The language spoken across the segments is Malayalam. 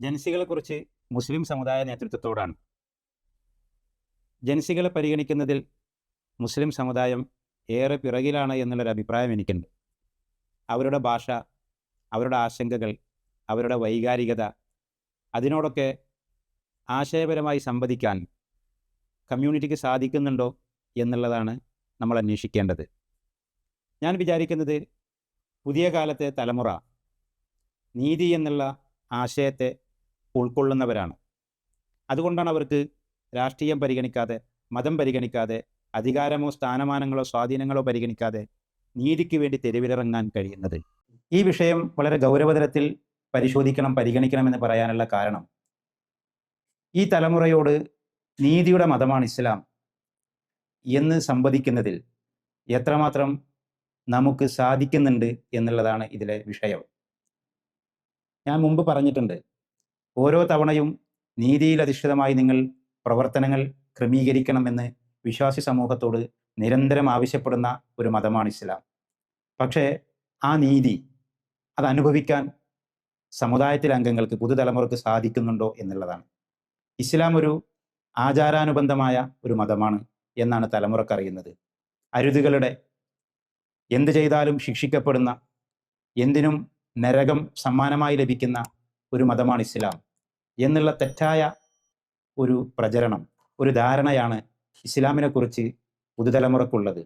ജൻസികളെക്കുറിച്ച് മുസ്ലിം സമുദായ നേതൃത്വത്തോടാണ്. ജൻസികളെ പരിഗണിക്കുന്നതിൽ മുസ്ലിം സമുദായം ഏറെ പിറകിലാണ് എന്നുള്ളൊരു അഭിപ്രായം എനിക്കുണ്ട്. അവരുടെ ഭാഷ, അവരുടെ ആശങ്കകൾ, അവരുടെ വൈകാരികത, അതിനോടൊക്കെ ആശയപരമായി സംവദിക്കാൻ കമ്മ്യൂണിറ്റിക്ക് സാധിക്കുന്നുണ്ടോ എന്നുള്ളതാണ് നമ്മൾ അന്വേഷിക്കേണ്ടത്. ഞാൻ വിചാരിക്കുന്നത് പുതിയ കാലത്തെ തലമുറ നീതി എന്നുള്ള ആശയത്തെ ഉൾക്കൊള്ളുന്നവരാണ്. അതുകൊണ്ടാണ് അവർക്ക് രാഷ്ട്രീയം പരിഗണിക്കാതെ, മതം പരിഗണിക്കാതെ, അധികാരമോ സ്ഥാനമാനങ്ങളോ സ്വാധീനങ്ങളോ പരിഗണിക്കാതെ നീതിക്ക് വേണ്ടി തെരുവിലിറങ്ങാൻ കഴിയുന്നത്. ഈ വിഷയം വളരെ ഗൗരവതരത്തിൽ പരിഗണിക്കണമെന്ന് പറയാനുള്ള കാരണം, ഈ തലമുറയോട് നീതിയുടെ മതമാണ് ഇസ്ലാം എന്ന് സംവദിക്കുന്നതിൽ എത്രമാത്രം നമുക്ക് സാധിക്കുന്നുണ്ട് എന്നുള്ളതാണ് ഇതിലെ വിഷയം. ഞാൻ മുമ്പ് പറഞ്ഞിട്ടുണ്ട്, ഓരോ തവണയും നീതിയിൽ അധിഷ്ഠിതമായി നിങ്ങൾ പ്രവർത്തനങ്ങൾ ക്രമീകരിക്കണമെന്ന് വിശ്വാസി സമൂഹത്തോട് നിരന്തരം ആവശ്യപ്പെടുന്ന ഒരു മതമാണ് ഇസ്ലാം. പക്ഷേ ആ നീതി അത് അനുഭവിക്കാൻ സമുദായത്തിലെ അംഗങ്ങൾക്ക്, പുതുതലമുറക്ക് സാധിക്കുന്നുണ്ടോ എന്നുള്ളതാണ്. ഇസ്ലാം ഒരു ആചാരാനുബന്ധമായ ഒരു മതമാണ് എന്നാണ് തലമുറക്കറിയുന്നത്. അരുതുകളുടെ, എന്ത് ചെയ്താലും ശിക്ഷിക്കപ്പെടുന്ന, എന്തിനും നരകം സമ്മാനമായി ലഭിക്കുന്ന ഒരു മതമാണ് ഇസ്ലാം എന്നുള്ള തെറ്റായ ഒരു പ്രചരണം, ഒരു ധാരണയാണ് ഇസ്ലാമിനെ കുറിച്ച് പുതുതലമുറക്കുള്ളത്.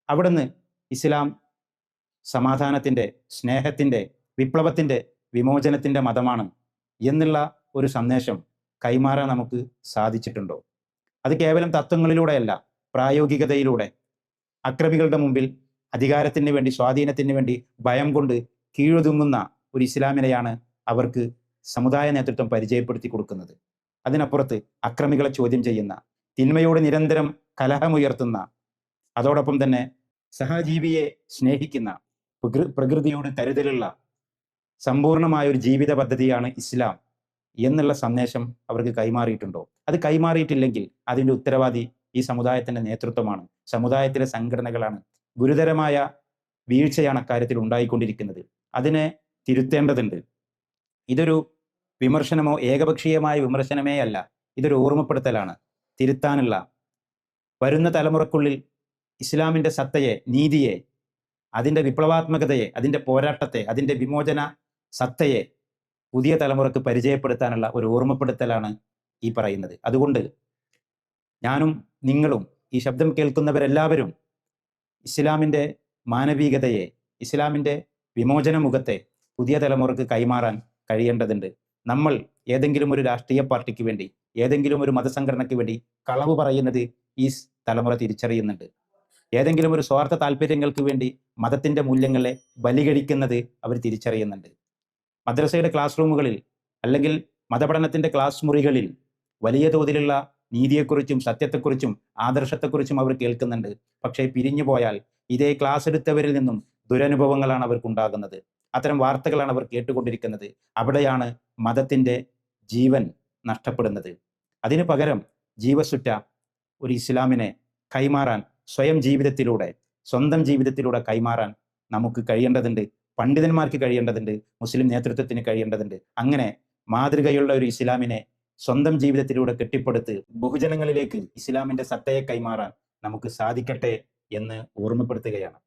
അവിടുന്ന് ഇസ്ലാം സമാധാനത്തിൻ്റെ, സ്നേഹത്തിൻ്റെ, വിപ്ലവത്തിൻ്റെ, വിമോചനത്തിൻ്റെ മതമാണ് എന്നുള്ള ഒരു സന്ദേശം കൈമാറാൻ നമുക്ക് സാധിച്ചിട്ടുണ്ടോ? അത് കേവലം തത്വങ്ങളിലൂടെയല്ല, പ്രായോഗികതയിലൂടെ. അക്രമികളുടെ മുമ്പിൽ അധികാരത്തിന് വേണ്ടി, സ്വാധീനത്തിന് വേണ്ടി ഭയം കൊണ്ട് കീഴൊതുങ്ങുന്ന ഒരു ഇസ്ലാമിനെയാണ് അവർക്ക് സമുദായ നേതൃത്വം പരിചയപ്പെടുത്തി കൊടുക്കുന്നത്. അതിനപ്പുറത്ത് അക്രമികളെ ചോദ്യം ചെയ്യുന്ന, തിന്മയോട് നിരന്തരം കലഹമുയർത്തുന്ന, അതോടൊപ്പം തന്നെ സഹജീവിയെ സ്നേഹിക്കുന്ന, പ്രകൃതിയോട് കരുതലുള്ള സമ്പൂർണമായ ഒരു ജീവിത പദ്ധതിയാണ് ഇസ്ലാം എന്നുള്ള സന്ദേശം അവർക്ക് കൈമാറിയിട്ടുണ്ടോ? അത് കൈമാറിയിട്ടില്ലെങ്കിൽ അതിൻ്റെ ഉത്തരവാദി ഈ സമുദായത്തിൻ്റെ നേതൃത്വമാണ്, സമുദായത്തിലെ സംഘടനകളാണ്. ഗുരുതരമായ വീഴ്ചയാണ് അക്കാര്യത്തിൽ ഉണ്ടായിക്കൊണ്ടിരിക്കുന്നത്. അതിനെ തിരുത്തേണ്ടതുണ്ട്. ഇതൊരു വിമർശനമോ ഏകപക്ഷീയമായ വിമർശനമേ അല്ല, ഇതൊരു ഓർമ്മപ്പെടുത്തലാണ്. തിരുത്താനുള്ള, വരുന്ന തലമുറക്കുള്ളിൽ ഇസ്ലാമിൻ്റെ സത്തയെ, നീതിയെ, അതിൻ്റെ വിപ്ലവാത്മകതയെ, അതിൻ്റെ പോരാട്ടത്തെ, അതിൻ്റെ വിമോചന സത്തയെ പുതിയ തലമുറക്ക് പരിചയപ്പെടുത്താനുള്ള ഒരു ഓർമ്മപ്പെടുത്തലാണ് ഈ പറയുന്നത്. അതുകൊണ്ട് ഞാനും നിങ്ങളും, ഈ ശബ്ദം കേൾക്കുന്നവരെല്ലാവരും ഇസ്ലാമിൻ്റെ മാനവികതയെ, ഇസ്ലാമിൻ്റെ വിമോചന മുഖത്തെ പുതിയ തലമുറക്ക് കൈമാറാൻ കഴിയേണ്ടതുണ്ട്. നമ്മൾ ഏതെങ്കിലും ഒരു രാഷ്ട്രീയ പാർട്ടിക്ക് വേണ്ടി, ഏതെങ്കിലും ഒരു മതസംഘടനയ്ക്ക് വേണ്ടി കളവ് പറയുന്നത് ഈ തലമുറ തിരിച്ചറിയുന്നുണ്ട്. ഏതെങ്കിലും ഒരു സ്വാർത്ഥ താല്പര്യങ്ങൾക്ക് വേണ്ടി മതത്തിൻ്റെ മൂല്യങ്ങളെ ബലികഴിക്കുന്നത് അവർ തിരിച്ചറിയുന്നുണ്ട്. മദ്രസയുടെ ക്ലാസ് റൂമുകളിൽ അല്ലെങ്കിൽ മതപഠനത്തിൻ്റെ ക്ലാസ് മുറികളിൽ വലിയ തോതിലുള്ള നീതിയെക്കുറിച്ചും സത്യത്തെക്കുറിച്ചും ആദർശത്തെക്കുറിച്ചും അവർ കേൾക്കുന്നുണ്ട്. പക്ഷേ പിരിഞ്ഞു പോയാൽ ഇതേ ക്ലാസ് എടുത്തവരിൽ നിന്നും ദുരനുഭവങ്ങളാണ് അവർക്കുണ്ടാകുന്നത്. അത്തരം വാർത്തകളാണ് അവർ കേട്ടുകൊണ്ടിരിക്കുന്നത്. അവിടെയാണ് മതത്തിൻ്റെ ജീവൻ നഷ്ടപ്പെടുന്നത്. അതിനു പകരം ജീവസുറ്റ ഒരു ഇസ്ലാമിനെ കൈമാറാൻ സ്വന്തം ജീവിതത്തിലൂടെ കൈമാറാൻ നമുക്ക് കഴിയേണ്ടതുണ്ട്. പണ്ഡിതന്മാർക്ക് കഴിയേണ്ടതുണ്ട്, മുസ്ലിം നേതൃത്വത്തിന് കഴിയേണ്ടതുണ്ട്. അങ്ങനെ മാതൃകയുള്ള ഒരു ഇസ്ലാമിനെ സ്വന്തം ജീവിതത്തിലൂടെ കെട്ടിപ്പടുത്ത് ബഹുജനങ്ങളിലേക്ക് ഇസ്ലാമിൻ്റെ സത്തയെ കൈമാറാൻ നമുക്ക് സാധിക്കട്ടെ എന്ന് ഓർമ്മപ്പെടുത്തുകയാണ്.